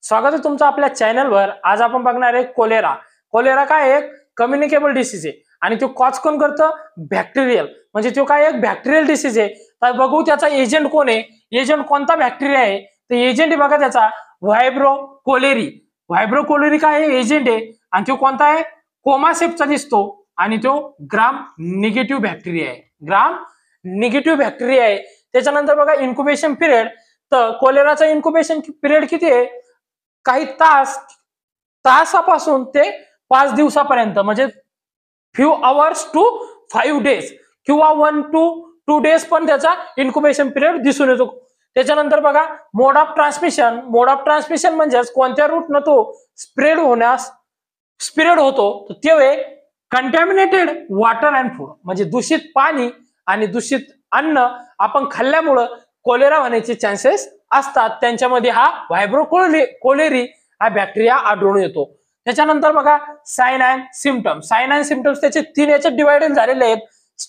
स्वागत आहे तुमचं आपल्या चॅनलवर। आज आपण बघणार आहे कोलेरा। कोलेरा काय एक कम्युनिकेबल डिसीज आहे आणि तो कॉज कोण करतं? बॅक्टेरियल, म्हणजे तो काय एक बॅक्टेरियल डिसीज आहे। तर बघू त्याचा एजंट कोण आहे, एजंट कोणता बॅक्टेरिया आहे। तर एजंट आहे बघा त्याचा व्हायब्रो कोलेरी। व्हायब्रो कोलेरी काय आहे एजंट आहे आणि तो कोणता आहे? कोमासेपचा दिसतो आणि तो ग्राम निगेटिव्ह बॅक्टेरिया आहे। ग्राम निगेटिव्ह बॅक्टेरिया आहे। त्याच्यानंतर बघा इन्क्युबेशन पिरियड, तर कोलेराचा इन्क्युबेशन पिरियड किती आहे? काही तासापासून ते 5 दिवसापर्यंत, म्हणजे फ्यू आवर्स टू 5 डेज किंवा 1 to 2 डेज पण त्याचा इन्क्युबेशन पिरियड दिसून येतो। त्याच्यानंतर बघा mode of transmission. Mode of transmission म्हणजे कोणत्या रूटनं तो स्प्रेड होतो, तेव्हा कंटॅमिनेटेड वॉटर अँड फूड, म्हणजे दूषित पाणी आणि दूषित अन्न आपण खाल्ल्यामुळे कोलेरा होण्याचे चान्सेस असतात। त्यांच्यामध्ये हा व्हायब्रो कोलेरी हा बॅक्टेरिया आढळून येतो। त्याच्यानंतर बघा sign and symptoms. Sign and symptoms त्याचे 3 याच्यात डिवाइडेड झालेले आहेत।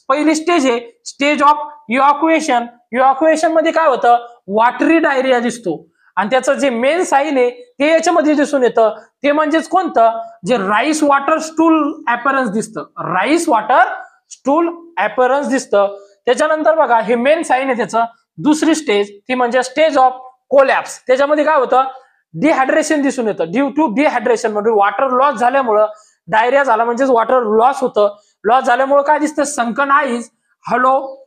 पहिली स्टेज आहे स्टेज ऑफ इव्हॅक्युएशन। इव्हॅक्युएशन मध्ये काय होतं? वॉटरी डायरिया दिसतो आणि त्याचं जे मेन साइन आहे ते याच्यामध्ये दिसून येतं, ते म्हणजेच कोणतं? जे राईस वॉटर स्टूल अपीअरन्स दिसतं। राईस वॉटर स्टूल अपीअरन्स दिसतं। त्याच्यानंतर बघा हे मेन साइन आहे त्याचं। दुसरी स्टेज ती म्हणजे स्टेज ऑफ कोलॅप्स। त्याच्यामध्ये काय होतं? डिहायड्रेशन दिसून येतं। ड्यू टू डिहायड्रेशन, म्हणजे वॉटर लॉस झाल्यामुळे डायरिया झाला, म्हणजे वॉटर लॉस होतं। लॉस झाल्यामुळे काय दिसतं? संकन आईज, हॅलो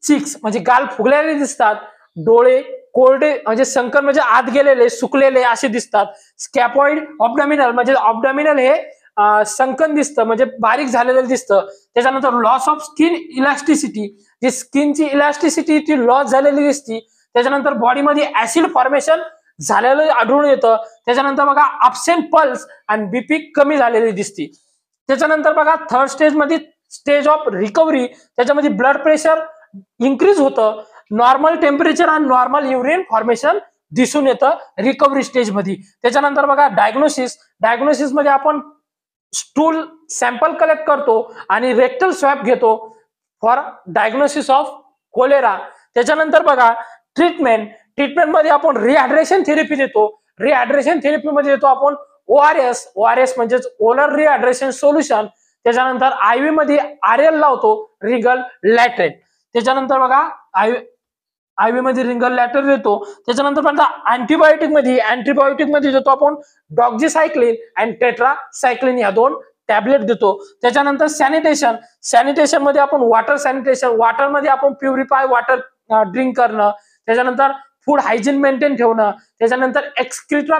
चिक्स, म्हणजे गाल फुगलेले दिसतात। डोळे कोरडे, म्हणजे संकन म्हणजे आत गेलेले सुकलेले असे दिसतात। स्कॅपॉइड ऑब्डॉमिनल, म्हणजे ऑब्डॉमिनल हे संकन दिसतं, म्हणजे बारीक झालेलं दिसतं। त्याच्यानंतर लॉस ऑफ स्किन इलास्टिसिटी, जी स्किनची इलास्टिसिटी ती लॉस झालेली दिसती। त्याच्यानंतर बॉडीमध्ये ऍसिड फॉर्मेशन झालेलं आढळून येतं। त्याच्यानंतर बघा अब्सेंट पल्स आणि बीपी कमी झालेली दिसती। त्याच्यानंतर बघा थर्ड स्टेज मध्ये स्टेज ऑफ रिकव्हरी, त्याच्यामध्ये ब्लड प्रेशर इन्क्रीज होतं, नॉर्मल टेम्परेचर आणि नॉर्मल युरिन फॉर्मेशन दिसून येतं रिकव्हरी स्टेज मध्ये। त्याच्यानंतर बघा डायग्नोसिस। डायग्नोसिस मध्ये आपण स्टूल सॅम्पल कलेक्ट करतो आणि रेक्टल स्वॅब घेतो फॉर डायग्नोसिस ऑफ कोलेरा। त्याच्यानंतर बघा ट्रीटमेंट। ट्रीटमेंट मध्ये आपण रिहायड्रेशन थेरपी देतो। रिहायड्रेशन थेरपी मध्ये देतो आपण ओआरएस। ओआरएस म्हणजे ओरल रिहायड्रेशन सोल्युशन। त्याच्यानंतर आयव्ही मध्ये आरएल लावतो, रिंगल लॅटरेट। त्याच्यानंतर बघा आयव्ही मध्ये रिंगल लॅटर देतो। त्याच्यानंतर अँटीबायोटिक मध्ये देतो आपण डॉक्झीसायक्लिन आणि टेट्रासायक्लिन या 2 टॅबलेट देतो। त्याच्यानंतर सॅनिटेशन। सॅनिटेशन मध्ये आपण वॉटर सॅनिटेशन, वॉटर मध्ये आपण प्युरिफाय वॉटर ड्रिंक करणं। त्याच्यानंतर फूड हायजीन मेंटेन ठेवणं। त्याच्यानंतर एक्सक्रिटा